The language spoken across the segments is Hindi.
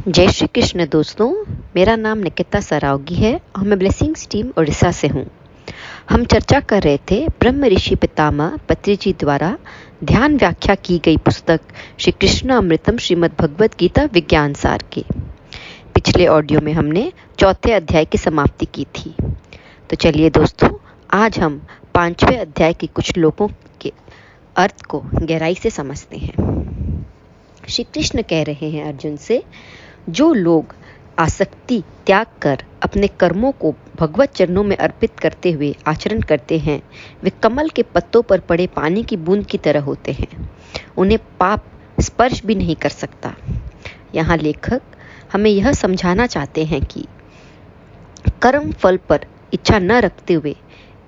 जय श्री कृष्ण दोस्तों। मेरा नाम निकिता सरावगी है और मैं ब्लेसिंग्स टीम उड़ीसा से हूँ। हम चर्चा कर रहे थे ब्रह्म ऋषि पितामह पत्री जी द्वारा ध्यान व्याख्या की गई पुस्तक श्री कृष्ण अमृतम श्रीमद् भगवद गीता विज्ञान सार के पिछले ऑडियो में हमने चौथे अध्याय की समाप्ति की थी। तो चलिए दोस्तों, आज हम 5वें अध्याय के कुछ श्लोकों के अर्थ को गहराई से समझते हैं। श्री कृष्ण कह रहे हैं अर्जुन से, जो लोग आसक्ति त्याग कर अपने कर्मों को भगवत चरणों में अर्पित करते हुए आचरण करते हैं, वे कमल के पत्तों पर पड़े पानी की बूंद की तरह होते हैं। उन्हें पाप स्पर्श भी नहीं कर सकता। यहाँ लेखक हमें यह समझाना चाहते हैं कि कर्म फल पर इच्छा न रखते हुए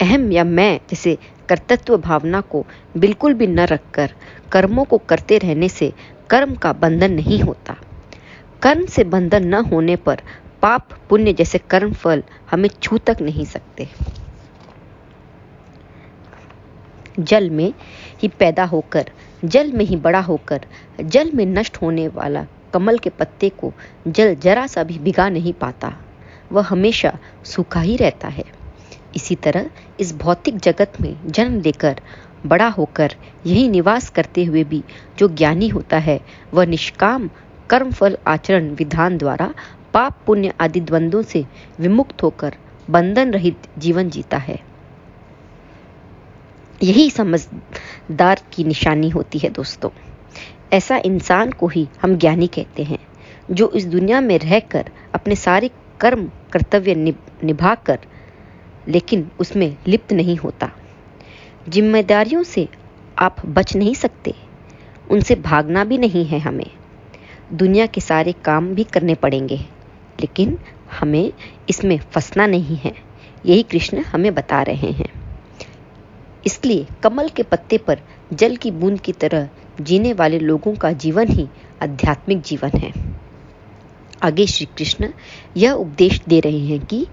अहम या मैं जैसे कर्तृत्व भावना को बिल्कुल भी न रखकर कर्मों को करते रहने से कर्म का बंधन नहीं होता। कर्म से बंधन न होने पर पाप पुण्य जैसे कर्म फल हमें छू तक नहीं सकते। जल में ही पैदा होकर, जल में ही बड़ा होकर, जल में नष्ट होने वाला कमल के पत्ते को जल जरा सा भी भिगा नहीं पाता। वह हमेशा सूखा ही रहता है। इसी तरह इस भौतिक जगत में जन्म लेकर बड़ा होकर यही निवास करते हुए भी जो ज्ञानी होता है, वह निष्काम कर्म फल आचरण विधान द्वारा पाप पुण्य आदि द्वंद्वों से विमुक्त होकर बंधन रहित जीवन जीता है। यही समझदार की निशानी होती है दोस्तों। ऐसा इंसान को ही हम ज्ञानी कहते हैं, जो इस दुनिया में रहकर अपने सारे कर्म कर्तव्य निभाकर लेकिन उसमें लिप्त नहीं होता। जिम्मेदारियों से आप बच नहीं सकते, उनसे भागना भी नहीं है। हमें दुनिया के सारे काम भी करने पड़ेंगे, लेकिन हमें इसमें फंसना नहीं है। यही कृष्ण हमें बता रहे हैं। इसलिए कमल के पत्ते पर जल की बूंद की तरह जीने वाले लोगों का जीवन ही आध्यात्मिक जीवन है। आगे श्री कृष्ण यह उपदेश दे रहे हैं कि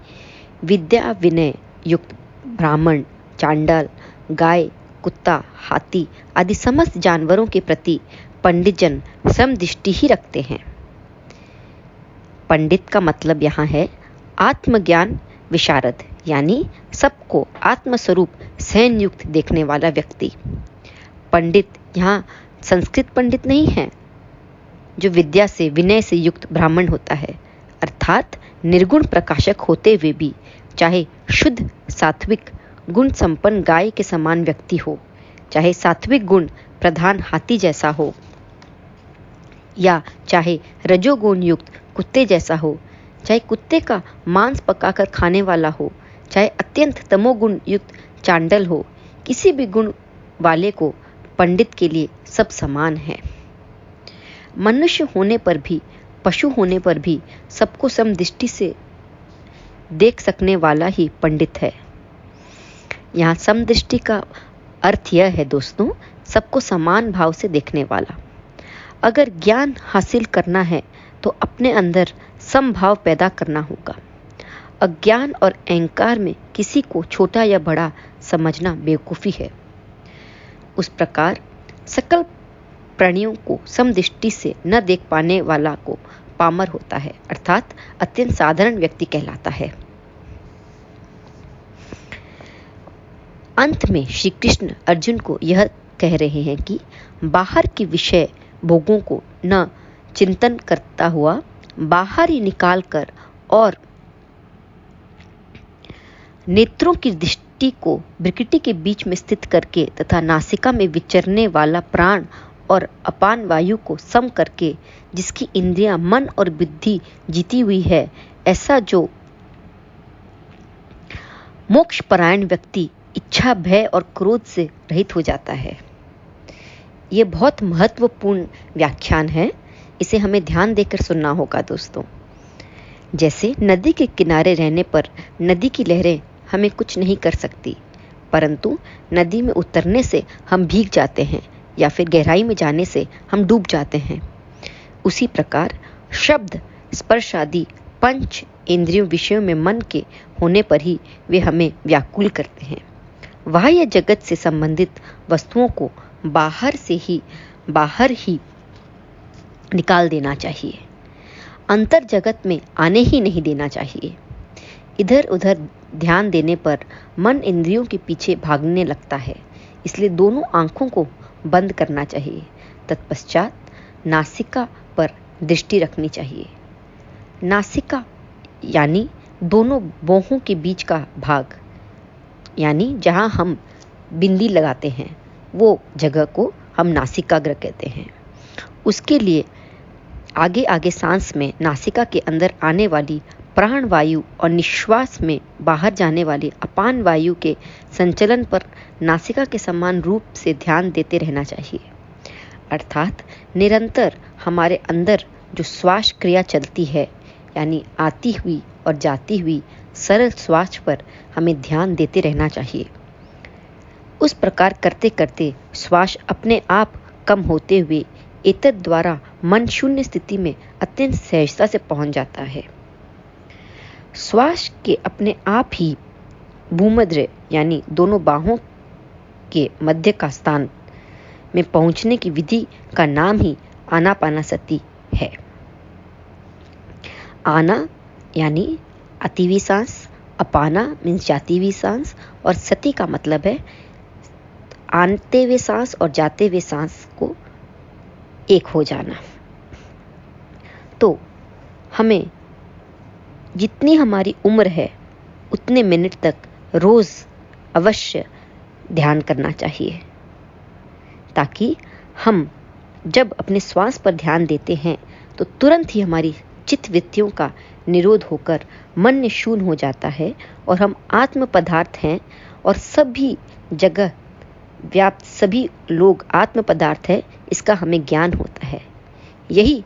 विद्या विनय युक्त ब्राह्मण, चांडाल, गाय, कुत्ता, हाथी आदि समस्त जानवरों के प्रति पंडित जन समदृष्टि ही रखते हैं। पंडित का मतलब यहाँ है आत्मज्ञान विशारद, यानी सबको आत्मस्वरूप सहन युक्त देखने वाला व्यक्ति। पंडित यहाँ संस्कृत पंडित नहीं है, जो विद्या से विनय से युक्त ब्राह्मण होता है, अर्थात निर्गुण प्रकाशक होते हुए भी चाहे शुद्ध सात्विक गुण संपन्न गाय के समान व्यक्ति हो, चाहे सात्विक गुण प्रधान हाथी जैसा हो, या चाहे रजोगुण युक्त कुत्ते जैसा हो, चाहे कुत्ते का मांस पकाकर खाने वाला हो, चाहे अत्यंत तमोगुण युक्त चांडल हो, किसी भी गुण वाले को पंडित के लिए सब समान है। मनुष्य होने पर भी, पशु होने पर भी सबको समदृष्टि से देख सकने वाला ही पंडित है। यहाँ समदृष्टि का अर्थ यह है दोस्तों, सबको समान भाव से देखने वाला। अगर ज्ञान हासिल करना है तो अपने अंदर समभाव पैदा करना होगा। अज्ञान और अहंकार में किसी को छोटा या बड़ा समझना बेवकूफ़ी है। उस प्रकार सकल प्राणियों को समदृष्टि से न देख पाने वाला को पामर होता है, अर्थात अत्यंत साधारण व्यक्ति कहलाता है। अंत में श्री कृष्ण अर्जुन को यह कह रहे हैं कि बाहर के विषय भोगों को न चिंतन करता हुआ बाहर ही निकाल कर और नेत्रों की दृष्टि को प्रकृति के बीच में स्थित करके तथा नासिका में विचरने वाला प्राण और अपान वायु को सम करके जिसकी इंद्रियां मन और बुद्धि जीती हुई है, ऐसा जो मोक्षपरायण व्यक्ति इच्छा भय और क्रोध से रहित हो जाता है। ये बहुत महत्वपूर्ण व्याख्यान है, इसे हमें ध्यान देकर सुनना होगा दोस्तों। जैसे नदी के किनारे रहने पर नदी की लहरें हमें कुछ नहीं कर सकती, परंतु नदी में उतरने से हम भीग जाते हैं या फिर गहराई में जाने से हम डूब जाते हैं। उसी प्रकार शब्द स्पर्श आदि पंच इंद्रियों विषयों में मन के होने पर ही वे हमें व्याकुल करते हैं। बाह्य जगत से संबंधित वस्तुओं को बाहर ही निकाल देना चाहिए। अंतर जगत में आने ही नहीं देना चाहिए। इधर उधर ध्यान देने पर मन इंद्रियों के पीछे भागने लगता है, इसलिए दोनों आंखों को बंद करना चाहिए। तत्पश्चात नासिका पर दृष्टि रखनी चाहिए। नासिका यानी दोनों बाहों के बीच का भाग, यानी जहां हम बिंदी लगाते हैं वो जगह को हम नासिकाग्र कहते हैं। उसके लिए आगे आगे सांस में नासिका के अंदर आने वाली प्राण वायु और निश्वास में बाहर जाने वाली अपान वायु के संचलन पर नासिका के समान रूप से ध्यान देते रहना चाहिए। अर्थात निरंतर हमारे अंदर जो श्वास क्रिया चलती है, यानी आती हुई और जाती हुई सरल श्वास पर हमें ध्यान देते रहना चाहिए। उस प्रकार करते करते श्वास अपने आप कम होते हुए एतद द्वारा मन शून्य स्थिति में अत्यंत सहजता से पहुंच जाता है। श्वास के अपने आप ही भूमध्य यानी दोनों बाहों के मध्य का स्थान में पहुंचने की विधि का नाम ही आनापानसति है। आना यानी आती हुई सांस, अपाना मीन्स जाती हुई सांस, और सति का मतलब है आते हुए सांस और जाते हुए सांस को एक हो जाना। तो हमें जितनी हमारी उम्र है उतने मिनट तक रोज अवश्य ध्यान करना चाहिए, ताकि हम जब अपने श्वास पर ध्यान देते हैं तो तुरंत ही हमारी चित्त वृत्तियों का निरोध होकर मन शून्य हो जाता है और हम आत्म पदार्थ हैं और सभी जगह व्याप्त सभी लोग आत्म पदार्थ है, इसका हमें ज्ञान होता है। यही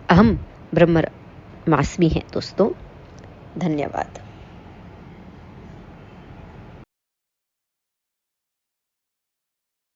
अहम ब्रह्मास्मि है दोस्तों। धन्यवाद।